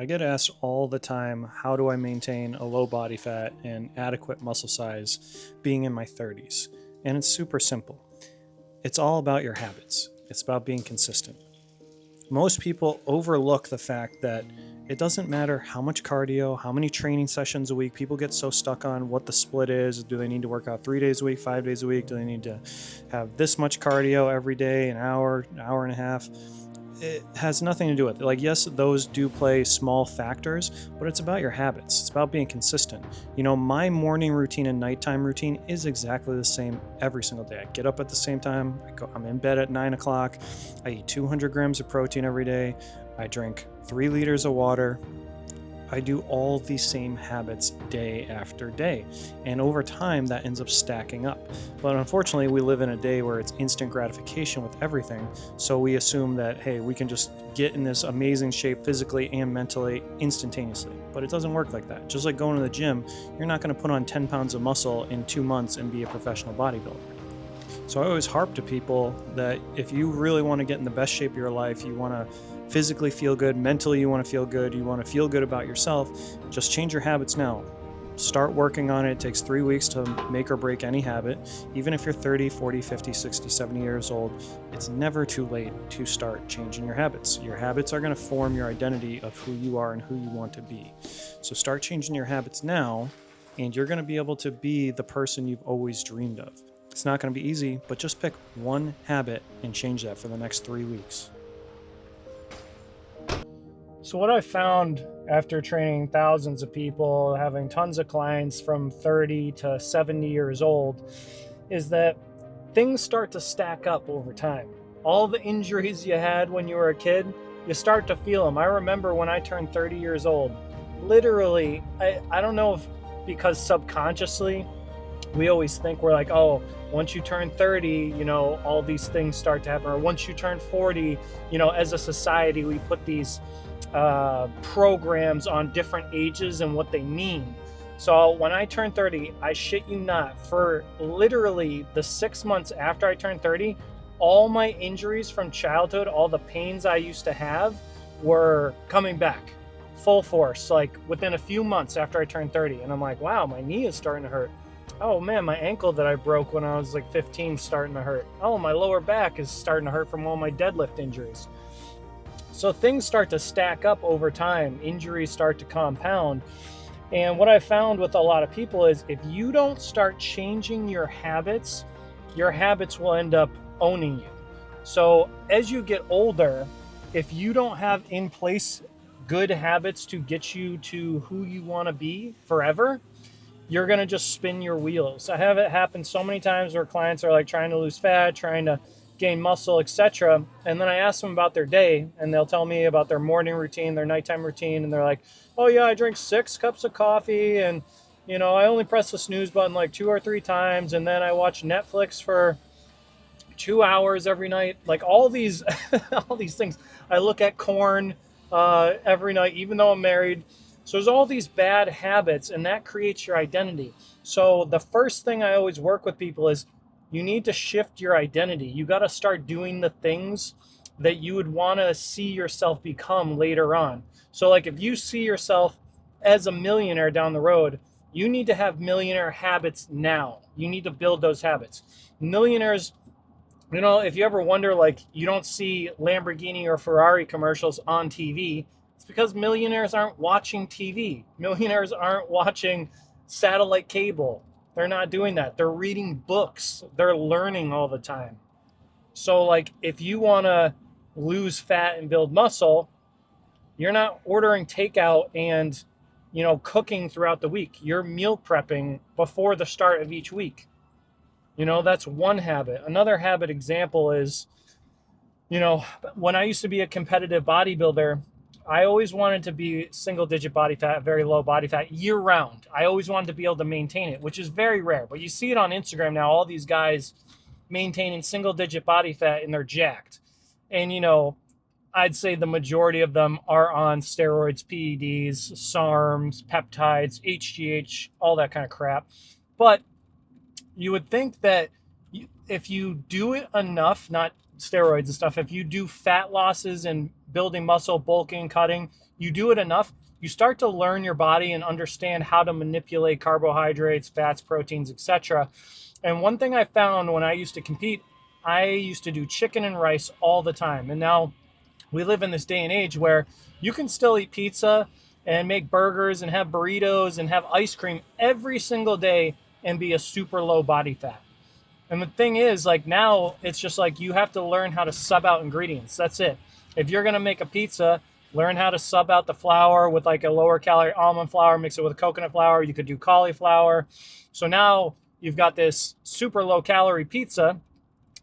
I get asked all the time, how do I maintain a low body fat and adequate muscle size being in my 30s? And it's super simple. It's all about your habits, it's about being consistent. Most people overlook the fact that it doesn't matter how much cardio, how many training sessions a week. People get so stuck on what the split is. Do they need to work out 3 days a week, 5 days a week? Do they need to have this much cardio every day, an hour and a half? It has nothing to do with it. Like, yes, those do play small factors, but it's about your habits. It's about being consistent. My morning routine and nighttime routine is exactly the same every single day. I get up at the same time. I'm in bed at 9 o'clock. I eat 200 grams of protein every day. I drink 3 liters of water. I do all these same habits day after day. And over time, that ends up stacking up. But unfortunately, we live in a day where it's instant gratification with everything. So we assume that, hey, we can just get in this amazing shape physically and mentally instantaneously. But it doesn't work like that. Just like going to the gym, you're not going to put on 10 pounds of muscle in 2 months and be a professional bodybuilder. So I always harp to people that if you really want to get in the best shape of your life, you want to physically feel good, mentally you want to feel good, you want to feel good about yourself, just change your habits now. Start working on it. It takes 3 weeks to make or break any habit. Even if you're 30, 40, 50, 60, 70 years old, it's never too late to start changing your habits. Your habits are going to form your identity of who you are and who you want to be. So start changing your habits now, and you're going to be able to be the person you've always dreamed of. It's not going to be easy, but just pick one habit and change that for the next 3 weeks. So what I found after training thousands of people, having tons of clients from 30 to 70 years old, is that things start to stack up over time. All the injuries you had when you were a kid, you start to feel them. I remember when I turned 30 years old, literally, I don't know if because subconsciously, we always think we're like, oh, once you turn 30, all these things start to happen. Or once you turn 40, as a society, we put these programs on different ages and what they mean. So when I turned 30, I shit you not, for literally the 6 months after I turned 30, all my injuries from childhood, all the pains I used to have were coming back full force, like within a few months after I turned 30. And I'm like, wow, my knee is starting to hurt. Oh man, my ankle that I broke when I was like 15 is starting to hurt. Oh, my lower back is starting to hurt from all my deadlift injuries. So things start to stack up over time. Injuries start to compound. And what I found with a lot of people is if you don't start changing your habits will end up owning you. So as you get older, if you don't have in place good habits to get you to who you want to be forever, you're going to just spin your wheels. I have it happen so many times where clients are like trying to lose fat, trying to gain muscle, etc. And then I ask them about their day and they'll tell me about their morning routine, their nighttime routine. And they're like, oh yeah, I drink 6 cups of coffee and, I only press the snooze button like 2 or 3 times. And then I watch Netflix for 2 hours every night. Like all these, all these things. I look at corn every night, even though I'm married. So there's all these bad habits and that creates your identity. So the first thing I always work with people is you need to shift your identity. You got to start doing the things that you would want to see yourself become later on. So like if you see yourself as a millionaire down the road, you need to have millionaire habits now. You need to build those habits. Millionaires, if you ever wonder, like you don't see Lamborghini or Ferrari commercials on TV, it's because millionaires aren't watching TV. Millionaires aren't watching satellite cable. They're not doing that. They're reading books. They're learning all the time. So like if you want to lose fat and build muscle, you're not ordering takeout and, cooking throughout the week. You're meal prepping before the start of each week. That's one habit. Another habit example is, when I used to be a competitive bodybuilder, I always wanted to be single digit body fat, very low body fat year round. I always wanted to be able to maintain it, which is very rare. But you see it on Instagram now, all these guys maintaining single digit body fat and they're jacked. And, I'd say the majority of them are on steroids, PEDs, SARMs, peptides, HGH, all that kind of crap. But you would think that if you do it enough, not steroids and stuff, if you do fat losses and building muscle, bulking, cutting, you do it enough, you start to learn your body and understand how to manipulate carbohydrates, fats, proteins, etc. And one thing I found when I used to compete, I used to do chicken and rice all the time. And now we live in this day and age where you can still eat pizza and make burgers and have burritos and have ice cream every single day and be a super low body fat. And the thing is, like, now it's just like you have to learn how to sub out ingredients. That's it. If you're going to make a pizza, learn how to sub out the flour with like a lower calorie almond flour, mix it with coconut flour. You could do cauliflower. So now you've got this super low calorie pizza,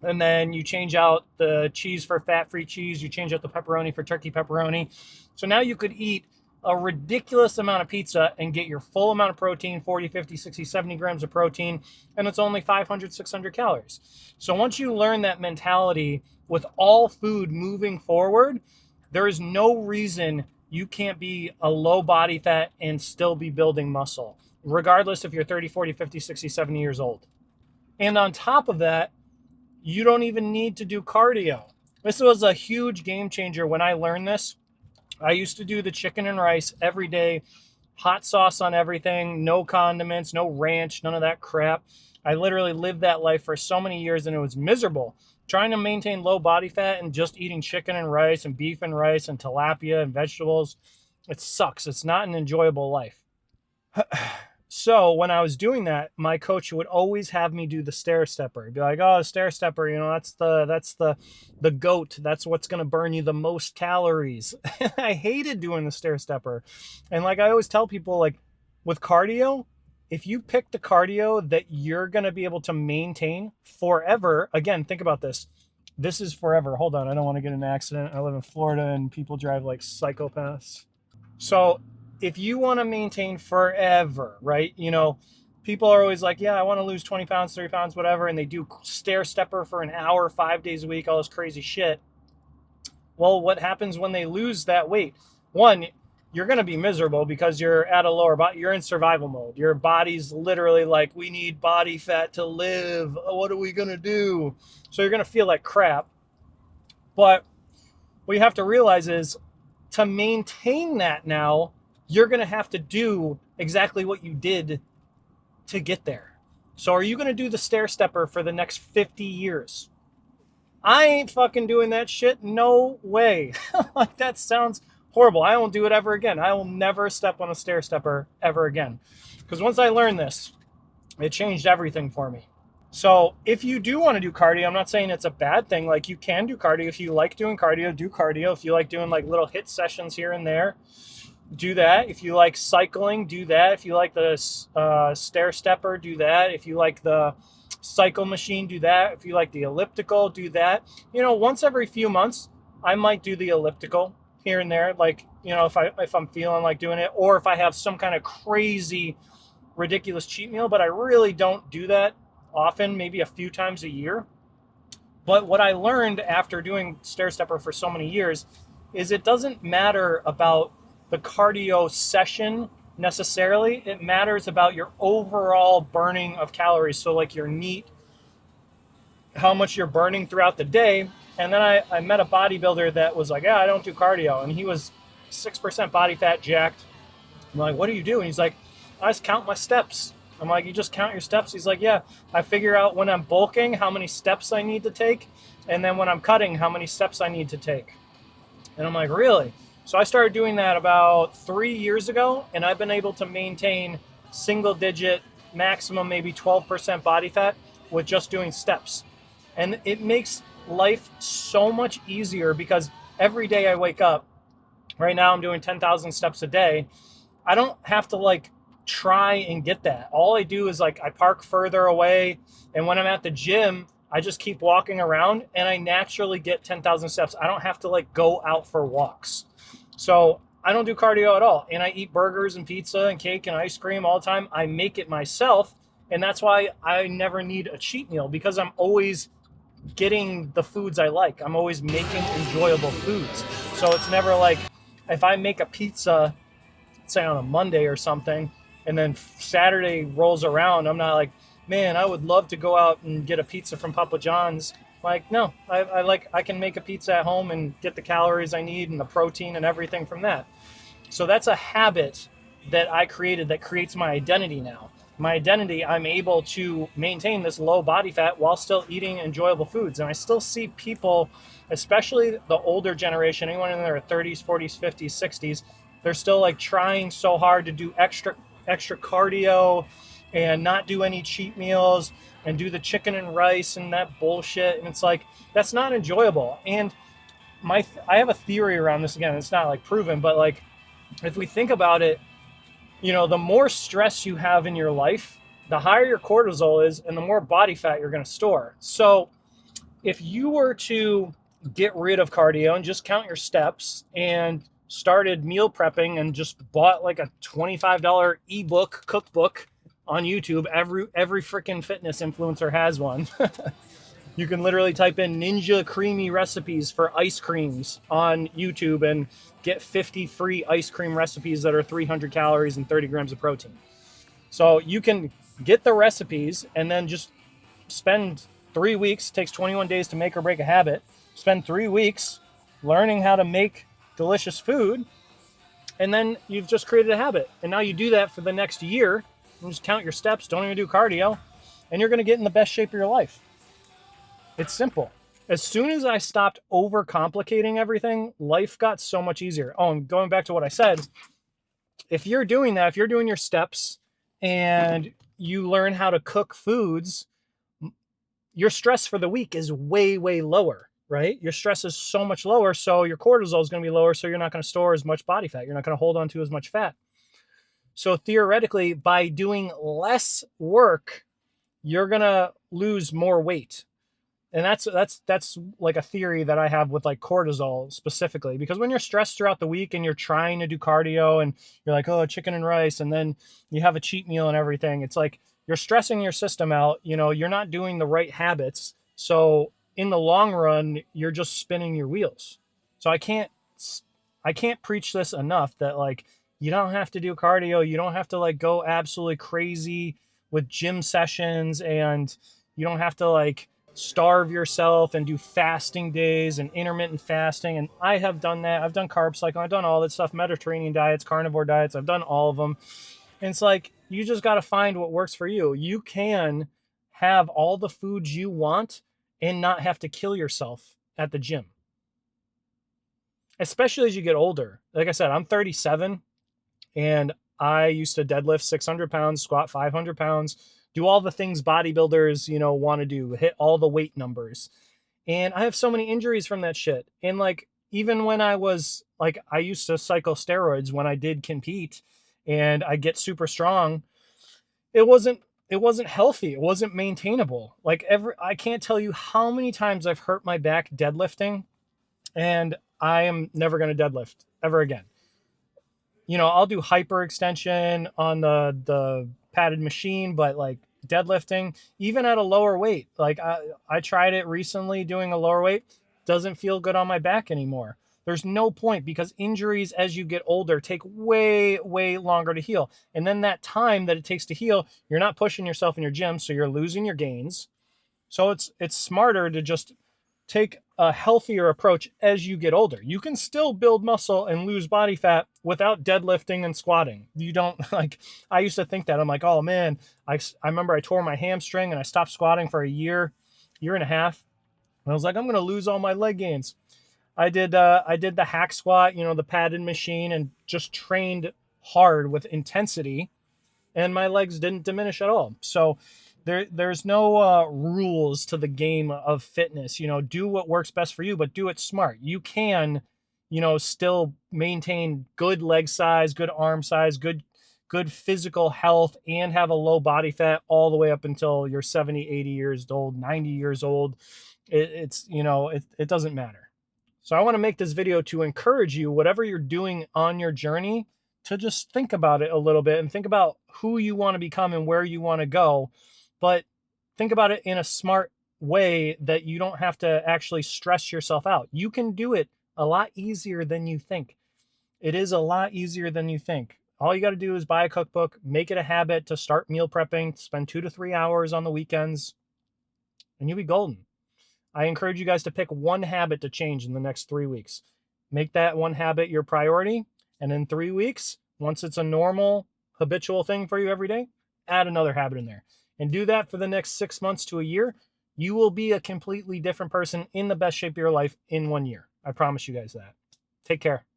and then you change out the cheese for fat-free cheese. You change out the pepperoni for turkey pepperoni. So now you could eat a ridiculous amount of pizza and get your full amount of protein, 40, 50, 60, 70 grams of protein, and it's only 500, 600 calories. So once you learn that mentality with all food moving forward, there is no reason you can't be a low body fat and still be building muscle, regardless if you're 30, 40, 50, 60, 70 years old. And on top of that, you don't even need to do cardio. This was a huge game changer when I learned this. I used to do the chicken and rice every day, hot sauce on everything, no condiments, no ranch, none of that crap. I literally lived that life for so many years, and it was miserable. Trying to maintain low body fat and just eating chicken and rice and beef and rice and tilapia and vegetables, it sucks. It's not an enjoyable life. So when I was doing that, my coach would always have me do the stair stepper. He'd be like, "Oh, stair stepper, that's the goat. That's what's going to burn you the most calories." And I hated doing the stair stepper. And like I always tell people, like with cardio, if you pick the cardio that you're going to be able to maintain forever, again, think about this. This is forever. Hold on, I don't want to get in an accident. I live in Florida and people drive like psychopaths. So if you want to maintain forever, right? People are always like, yeah, I want to lose 20 pounds, 30 pounds, whatever. And they do stair stepper for an hour, 5 days a week, all this crazy shit. Well, what happens when they lose that weight? One, you're going to be miserable because you're at a lower body. You're in survival mode. Your body's literally like, we need body fat to live. What are we going to do? So you're going to feel like crap. But what you have to realize is to maintain that now, you're going to have to do exactly what you did to get there. So are you going to do the stair stepper for the next 50 years? I ain't fucking doing that shit. No way. Like, that sounds horrible. I won't do it ever again. I will never step on a stair stepper ever again. Because once I learned this, it changed everything for me. So if you do want to do cardio, I'm not saying it's a bad thing. Like, you can do cardio. If you like doing cardio, do cardio. If you like doing like little hit sessions here and there, do that. If you like cycling, do that. If you like the stair stepper, do that. If you like the cycle machine, do that. If you like the elliptical, do that. Once every few months, I might do the elliptical here and there. Like, if I'm feeling like doing it, or if I have some kind of crazy, ridiculous cheat meal, but I really don't do that often, maybe a few times a year. But what I learned after doing stair stepper for so many years is it doesn't matter about the cardio session necessarily. It matters about your overall burning of calories. So like your NEAT, how much you're burning throughout the day. And then I met a bodybuilder that was like, yeah, I don't do cardio. And he was 6% body fat, jacked. I'm like, what do you do? And he's like, I just count my steps. I'm like, you just count your steps? He's like, yeah, I figure out when I'm bulking how many steps I need to take. And then when I'm cutting, how many steps I need to take. And I'm like, really? So I started doing that about 3 years ago, and I've been able to maintain single digit, maximum maybe 12% body fat with just doing steps. And it makes life so much easier because every day I wake up, right now I'm doing 10,000 steps a day. I don't have to like try and get that. All I do is like I park further away, and when I'm at the gym, I just keep walking around and I naturally get 10,000 steps. I don't have to like go out for walks. So I don't do cardio at all. And I eat burgers and pizza and cake and ice cream all the time. I make it myself. And that's why I never need a cheat meal, because I'm always getting the foods I like. I'm always making enjoyable foods. So it's never like if I make a pizza, say on a Monday or something, and then Saturday rolls around, I'm not like, man, I would love to go out and get a pizza from Papa John's. Like, no, I can make a pizza at home and get the calories I need and the protein and everything from that. So that's a habit that I created that creates my identity now. My identity, I'm able to maintain this low body fat while still eating enjoyable foods. And I still see people, especially the older generation, anyone in their 30s, 40s, 50s, 60s, they're still like trying so hard to do extra cardio and not do any cheat meals and do the chicken and rice and that bullshit. And it's like, that's not enjoyable. And I have a theory around this. Again, it's not like proven, but like, if we think about it, the more stress you have in your life, the higher your cortisol is and the more body fat you're going to store. So if you were to get rid of cardio and just count your steps and started meal prepping and just bought like a $25 ebook cookbook on YouTube, every freaking fitness influencer has one. You can literally type in Ninja Creamy recipes for ice creams on YouTube and get 50 free ice cream recipes that are 300 calories and 30 grams of protein. So you can get the recipes and then just spend 3 weeks, takes 21 days to make or break a habit, spend 3 weeks learning how to make delicious food, and then you've just created a habit. And now you do that for the next year, and just count your steps, don't even do cardio, and you're going to get in the best shape of your life. It's simple. As soon as I stopped overcomplicating everything, life got so much easier. Oh, and going back to what I said, if you're doing that, if you're doing your steps and you learn how to cook foods, your stress for the week is way, way lower, right? Your stress is so much lower, so your cortisol is going to be lower, so you're not going to store as much body fat. You're not going to hold on to as much fat. So theoretically, by doing less work, you're going to lose more weight. And that's like a theory that I have with like cortisol specifically, because when you're stressed throughout the week and you're trying to do cardio and you're like, oh, chicken and rice, and then you have a cheat meal and everything, it's like you're stressing your system out. You're not doing the right habits. So in the long run, you're just spinning your wheels. So I can't preach this enough that like you don't have to do cardio. You don't have to like go absolutely crazy with gym sessions, and you don't have to like starve yourself and do fasting days and intermittent fasting. And I have done that. I've done carb cycling. I've done all that stuff, Mediterranean diets, carnivore diets. I've done all of them. And it's like, you just got to find what works for you. You can have all the foods you want and not have to kill yourself at the gym, especially as you get older. Like I said, I'm 37 and I used to deadlift 600 pounds, squat 500 pounds, do all the things bodybuilders, want to do, hit all the weight numbers. And I have so many injuries from that shit. And like, even when I was like, I used to cycle steroids when I did compete and I get super strong. It wasn't healthy. It wasn't maintainable. Like I can't tell you how many times I've hurt my back deadlifting, and I am never going to deadlift ever again. I'll do hyperextension on the padded machine, but like deadlifting, even at a lower weight, like I tried it recently doing a lower weight, doesn't feel good on my back anymore. There's no point, because injuries as you get older take way, way longer to heal. And then that time that it takes to heal, you're not pushing yourself in your gym, so you're losing your gains. So it's smarter to just take a healthier approach as you get older. You can still build muscle and lose body fat without deadlifting and squatting. You don't like, I used to think that. I'm like, oh man, I remember I tore my hamstring and I stopped squatting for a year and a half. And I was like, I'm going to lose all my leg gains. I did the hack squat, the padded machine, and just trained hard with intensity, and my legs didn't diminish at all. So there's no rules to the game of fitness. Do what works best for you, but do it smart. You can, still maintain good leg size, good arm size, good physical health, and have a low body fat all the way up until you're 70, 80 years old, 90 years old. It doesn't matter. So I want to make this video to encourage you, whatever you're doing on your journey, to just think about it a little bit and think about who you want to become and where you want to go. But think about it in a smart way that you don't have to actually stress yourself out. You can do it a lot easier than you think. It is a lot easier than you think. All you got to do is buy a cookbook, make it a habit to start meal prepping, spend 2 to 3 hours on the weekends, and you'll be golden. I encourage you guys to pick one habit to change in the next 3 weeks. Make that one habit your priority, And in 3 weeks, once it's a normal, habitual thing for you every day, add another habit in there. And do that for the next 6 months to a year. You will be a completely different person in the best shape of your life in 1 year. I promise you guys that. Take care.